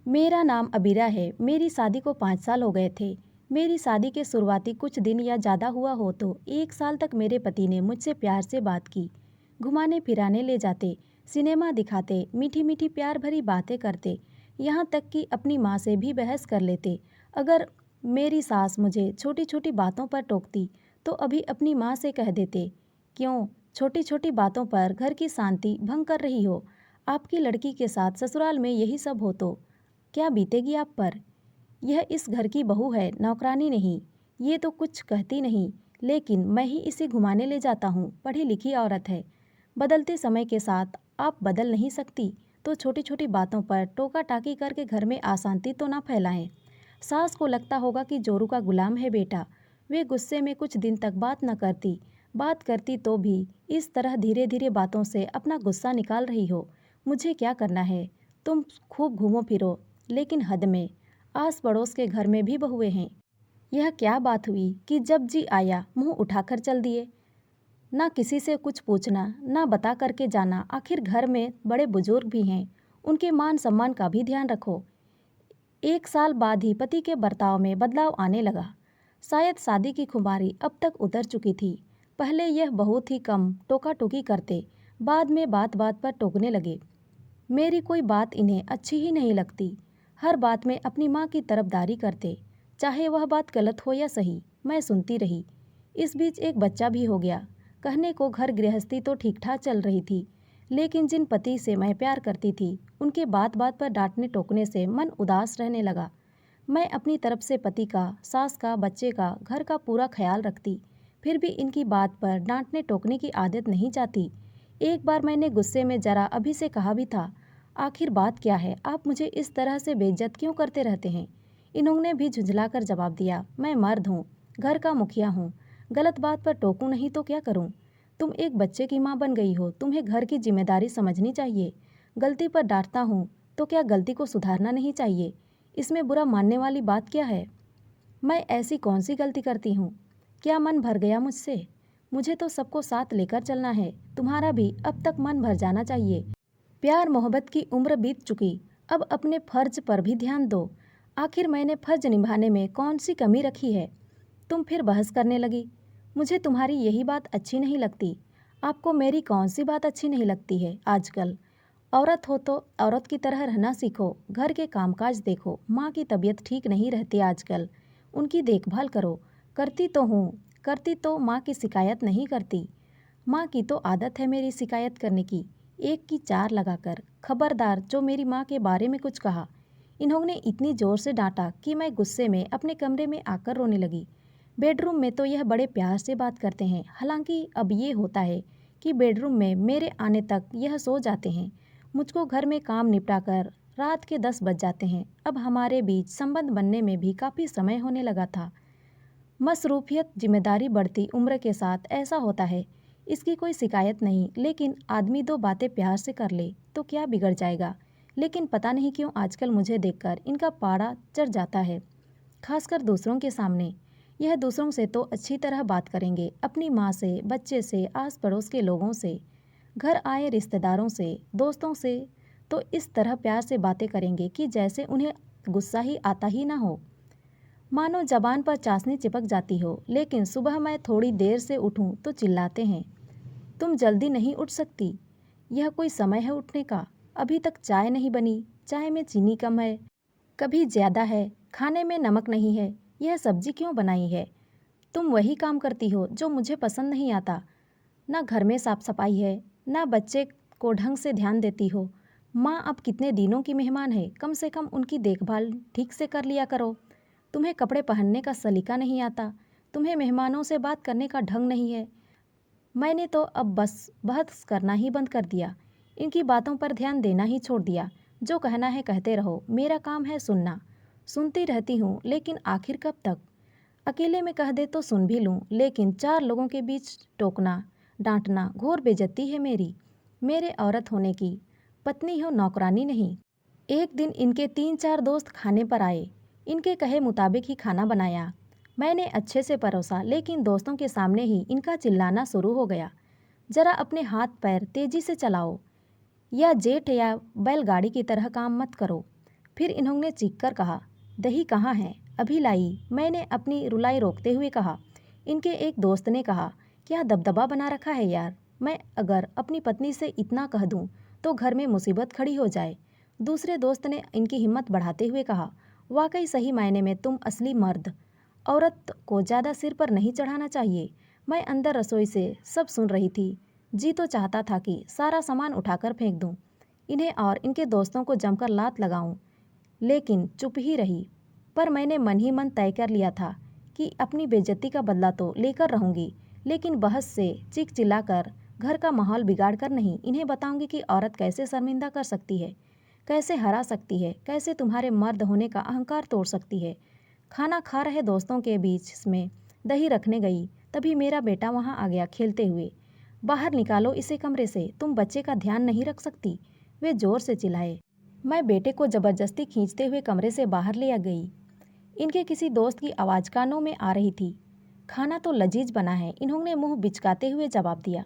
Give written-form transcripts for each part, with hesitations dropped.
मेरा नाम अबीरा है। मेरी शादी को 5 साल हो गए थे। मेरी शादी के शुरुआती कुछ दिन या ज़्यादा हुआ हो तो 1 साल तक मेरे पति ने मुझसे प्यार से बात की। घुमाने फिराने ले जाते, सिनेमा दिखाते, मीठी मीठी प्यार भरी बातें करते, यहाँ तक कि अपनी माँ से भी बहस कर लेते। अगर मेरी सास मुझे छोटी छोटी बातों पर टोकती तो अभी अपनी माँ से कह देते, क्यों छोटी छोटी बातों पर घर की शांति भंग कर रही हो। आपकी लड़की के साथ ससुराल में यही सब हो तो क्या बीतेगी आप पर। यह इस घर की बहू है, नौकरानी नहीं। ये तो कुछ कहती नहीं, लेकिन मैं ही इसे घुमाने ले जाता हूँ। पढ़ी लिखी औरत है। बदलते समय के साथ आप बदल नहीं सकती तो छोटी छोटी बातों पर टोका टाकी करके घर में अशांति तो ना फैलाएं। सास को लगता होगा कि जोरू का गुलाम है बेटा। वे गुस्से में कुछ दिन तक बात न करती, बात करती तो भी इस तरह धीरे धीरे बातों से अपना गुस्सा निकाल रही हो। मुझे क्या करना है, तुम खूब घूमो फिरो, लेकिन हद में। आस पड़ोस के घर में भी बहुएं हैं। यह क्या बात हुई कि जब जी आया मुंह उठाकर चल दिए। ना किसी से कुछ पूछना, ना बता करके जाना। आखिर घर में बड़े बुजुर्ग भी हैं, उनके मान सम्मान का भी ध्यान रखो। 1 साल बाद ही पति के बर्ताव में बदलाव आने लगा। शायद शादी की खुमारी अब तक उतर चुकी थी। पहले यह बहुत ही कम टोका टोकी करते, बाद में बात बात पर टोकने लगे। मेरी कोई बात इन्हें अच्छी ही नहीं लगती। हर बात में अपनी माँ की तरफदारी करते, चाहे वह बात गलत हो या सही। मैं सुनती रही। इस बीच एक बच्चा भी हो गया। कहने को घर गृहस्थी तो ठीक ठाक चल रही थी, लेकिन जिन पति से मैं प्यार करती थी उनके बात बात पर डांटने टोकने से मन उदास रहने लगा। मैं अपनी तरफ से पति का, सास का, बच्चे का, घर का पूरा ख्याल रखती, फिर भी इनकी बात पर डांटने टोकने की आदत नहीं जाती। एक बार मैंने गुस्से में जरा अभी से कहा भी था, आखिर बात क्या है, आप मुझे इस तरह से बेइज्जत क्यों करते रहते हैं। इन्होंने भी झुंझलाकर जवाब दिया, मैं मर्द हूँ, घर का मुखिया हूँ, गलत बात पर टोकूं नहीं तो क्या करूँ। तुम एक बच्चे की माँ बन गई हो, तुम्हें घर की जिम्मेदारी समझनी चाहिए। गलती पर डांटता हूँ तो क्या गलती को सुधारना नहीं चाहिए। इसमें बुरा मानने वाली बात क्या है। मैं ऐसी कौन सी गलती करती हूँ। क्या मन भर गया मुझसे। मुझे तो सबको साथ लेकर चलना है। तुम्हारा भी अब तक मन भर जाना चाहिए। प्यार मोहब्बत की उम्र बीत चुकी, अब अपने फर्ज पर भी ध्यान दो। आखिर मैंने फर्ज निभाने में कौन सी कमी रखी है। तुम फिर बहस करने लगी। मुझे तुम्हारी यही बात अच्छी नहीं लगती। आपको मेरी कौन सी बात अच्छी नहीं लगती है आजकल। औरत हो तो औरत की तरह रहना सीखो, घर के कामकाज देखो। माँ की तबीयत ठीक नहीं रहती आजकल, उनकी देखभाल करो। करती तो हूँ, करती तो माँ की शिकायत नहीं करती। माँ की तो आदत है मेरी शिकायत करने की, एक की चार लगाकर। खबरदार जो मेरी माँ के बारे में कुछ कहा। इन्होंने इतनी ज़ोर से डांटा कि मैं गुस्से में अपने कमरे में आकर रोने लगी। बेडरूम में तो यह बड़े प्यार से बात करते हैं, हालांकि अब ये होता है कि बेडरूम में मेरे आने तक यह सो जाते हैं। मुझको घर में काम निपटाकर रात के 10 बज जाते हैं। अब हमारे बीच संबंध बनने में भी काफ़ी समय होने लगा था। मसरूफियत, जिम्मेदारी बढ़ती उम्र के साथ ऐसा होता है। इसकी कोई शिकायत नहीं, लेकिन आदमी दो बातें प्यार से कर ले तो क्या बिगड़ जाएगा। लेकिन पता नहीं क्यों आजकल मुझे देखकर इनका पारा चढ़ जाता है, खासकर दूसरों के सामने। यह दूसरों से तो अच्छी तरह बात करेंगे, अपनी माँ से, बच्चे से, आस पड़ोस के लोगों से, घर आए रिश्तेदारों से, दोस्तों से तो इस तरह प्यार से बातें करेंगे कि जैसे उन्हें गुस्सा ही आता ही ना हो, मानो जबान पर चाशनी चिपक जाती हो। लेकिन सुबह मैं थोड़ी देर से उठूं तो चिल्लाते हैं, तुम जल्दी नहीं उठ सकती, यह कोई समय है उठने का। अभी तक चाय नहीं बनी, चाय में चीनी कम है, कभी ज़्यादा है, खाने में नमक नहीं है, यह सब्जी क्यों बनाई है। तुम वही काम करती हो जो मुझे पसंद नहीं आता। ना घर में साफ सफाई है, ना बच्चे को ढंग से ध्यान देती हो। माँ अब कितने दिनों की मेहमान है, कम से कम उनकी देखभाल ठीक से कर लिया करो। तुम्हें कपड़े पहनने का सलीका नहीं आता, तुम्हें मेहमानों से बात करने का ढंग नहीं है। मैंने तो अब बस बहस करना ही बंद कर दिया, इनकी बातों पर ध्यान देना ही छोड़ दिया। जो कहना है कहते रहो, मेरा काम है सुनना। सुनती रहती हूँ, लेकिन आखिर कब तक। अकेले में कह दे तो सुन भी लूँ, लेकिन 4 लोगों के बीच टोकना, डांटना घोर बेइज्जती है मेरी। मेरे औरत होने की, पत्नी हो, नौकरानी नहीं। एक दिन इनके 3-4 दोस्त खाने पर आए। इनके कहे मुताबिक ही खाना बनाया। मैंने अच्छे से परोसा, लेकिन दोस्तों के सामने ही इनका चिल्लाना शुरू हो गया, जरा अपने हाथ पैर तेजी से चलाओ, या जेट या बैलगाड़ी की तरह काम मत करो। फिर इन्होंने चीखकर कहा, दही कहाँ है, अभी लाई। मैंने अपनी रुलाई रोकते हुए कहा। इनके एक दोस्त ने कहा, क्या दबदबा बना रखा है यार, मैं अगर अपनी पत्नी से इतना कह दूं तो घर में मुसीबत खड़ी हो जाए। दूसरे दोस्त ने इनकी हिम्मत बढ़ाते हुए कहा, वाकई सही मायने में तुम असली मर्द। औरत को ज़्यादा सिर पर नहीं चढ़ाना चाहिए। मैं अंदर रसोई से सब सुन रही थी। जी तो चाहता था कि सारा सामान उठाकर फेंक दूं, इन्हें और इनके दोस्तों को जमकर लात लगाऊं, लेकिन चुप ही रही। पर मैंने मन ही मन तय कर लिया था कि अपनी बेइज्जती का बदला तो लेकर रहूंगी, लेकिन बहस से चीख चिल्लाकर घर का माहौल बिगाड़ कर नहीं। इन्हें बताऊंगी कि औरत कैसे शर्मिंदा कर सकती है, कैसे हरा सकती है, कैसे तुम्हारे मर्द होने का अहंकार तोड़ सकती है। खाना खा रहे दोस्तों के बीच में दही रखने गई, तभी मेरा बेटा वहां आ गया खेलते हुए। बाहर निकालो इसे कमरे से, तुम बच्चे का ध्यान नहीं रख सकती, वे जोर से चिल्लाए। मैं बेटे को जबरदस्ती खींचते हुए कमरे से बाहर ले आ गई। इनके किसी दोस्त की आवाज़ कानों में आ रही थी। खाना तो लजीज बना है, इन्होंने मुंह बिचकाते हुए जवाब दिया।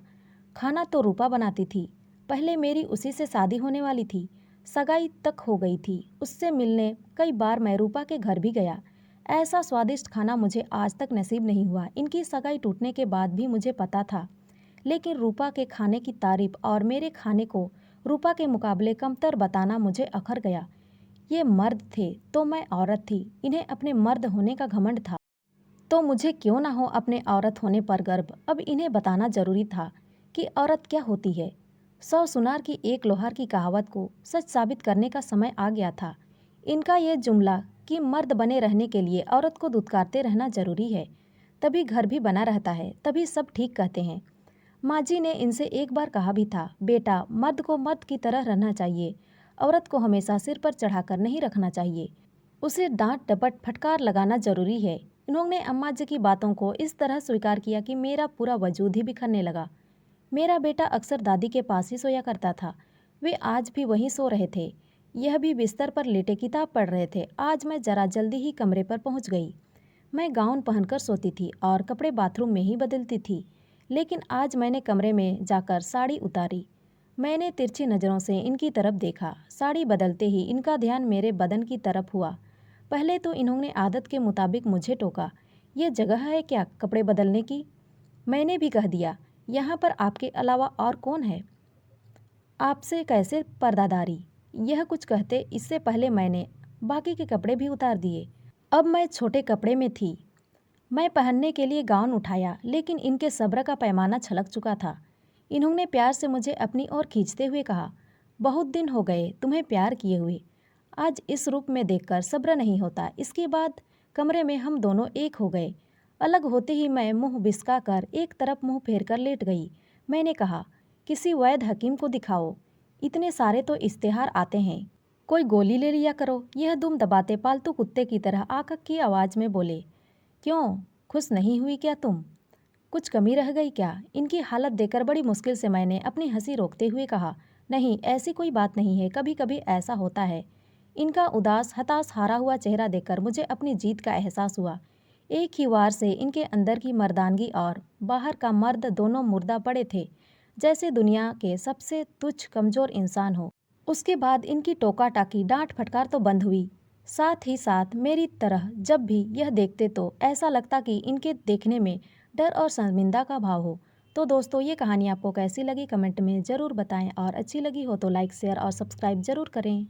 खाना तो रूपा बनाती थी, पहले मेरी उसी से शादी होने वाली थी, सगाई तक हो गई थी। उससे मिलने कई बार मैं रूपा के घर भी गया। ऐसा स्वादिष्ट खाना मुझे आज तक नसीब नहीं हुआ। इनकी सगाई टूटने के बाद भी मुझे पता था, लेकिन रूपा के खाने की तारीफ और मेरे खाने को रूपा के मुकाबले कमतर बताना मुझे अखर गया। ये मर्द थे तो मैं औरत थी, इन्हें अपने मर्द होने का घमंड था, तो मुझे क्यों ना हो अपने औरत होने पर गर्व। अब इन्हें बताना जरूरी था कि औरत क्या होती है। 100 सुनार की एक लोहार की कहावत को सच साबित करने का समय आ गया था। इनका ये जुमला कि मर्द बने रहने के लिए औरत को दुत्कारते रहना जरूरी है, तभी घर भी बना रहता है, तभी सब ठीक कहते हैं। माँ जी ने इनसे एक बार कहा भी था, बेटा मर्द को मर्द की तरह रहना चाहिए, औरत को हमेशा सिर पर चढ़ाकर नहीं रखना चाहिए, उसे डांट डपट फटकार लगाना जरूरी है। इन्होंने अम्मा जी की बातों को इस तरह स्वीकार किया कि मेरा पूरा वजूद ही बिखरने लगा। मेरा बेटा अक्सर दादी के पास ही सोया करता था, वे आज भी वहीं सो रहे थे। यह भी बिस्तर पर लेटे किताब पढ़ रहे थे। आज मैं जरा जल्दी ही कमरे पर पहुंच गई। मैं गाउन पहनकर सोती थी और कपड़े बाथरूम में ही बदलती थी, लेकिन आज मैंने कमरे में जाकर साड़ी उतारी। मैंने तिरछी नज़रों से इनकी तरफ देखा। साड़ी बदलते ही इनका ध्यान मेरे बदन की तरफ हुआ। पहले तो इन्होंने आदत के मुताबिक मुझे टोका, यह जगह है क्या कपड़े बदलने की। मैंने भी कह दिया, यहाँ पर आपके अलावा और कौन है, आपसे कैसे पर्दादारी। यह कुछ कहते इससे पहले मैंने बाकी के कपड़े भी उतार दिए। अब मैं छोटे कपड़े में थी। मैं पहनने के लिए गाउन उठाया, लेकिन इनके सब्र का पैमाना छलक चुका था। इन्होंने प्यार से मुझे अपनी ओर खींचते हुए कहा, बहुत दिन हो गए तुम्हें प्यार किए हुए, आज इस रूप में देखकर सब्र नहीं होता। इसके बाद कमरे में हम दोनों एक हो गए। अलग होते ही मैं मुंह बिस्का कर एक तरफ मुंह फेर कर लेट गई। मैंने कहा, किसी वैद्य हकीम को दिखाओ, इतने सारे तो इश्तेहार आते हैं, कोई गोली ले लिया करो। यह दुम दबाते पालतू कुत्ते की तरह आकक की आवाज़ में बोले, क्यों खुश नहीं हुई क्या तुम, कुछ कमी रह गई क्या। इनकी हालत देखकर बड़ी मुश्किल से मैंने अपनी हंसी रोकते हुए कहा, नहीं ऐसी कोई बात नहीं है, कभी कभी ऐसा होता है। इनका उदास हताश हारा हुआ चेहरा देखकर मुझे अपनी जीत का एहसास हुआ। एक ही वार से इनके अंदर की मर्दानगी और बाहर का मर्द दोनों मुर्दा पड़े थे, जैसे दुनिया के सबसे तुच्छ कमज़ोर इंसान हो। उसके बाद इनकी टोका टाकी डांट फटकार तो बंद हुई। साथ ही साथ मेरी तरह जब भी यह देखते तो ऐसा लगता कि इनके देखने में डर और शर्मिंदा का भाव हो। तो दोस्तों, ये कहानी आपको कैसी लगी कमेंट में ज़रूर बताएं, और अच्छी लगी हो तो लाइक शेयर और सब्सक्राइब ज़रूर करें।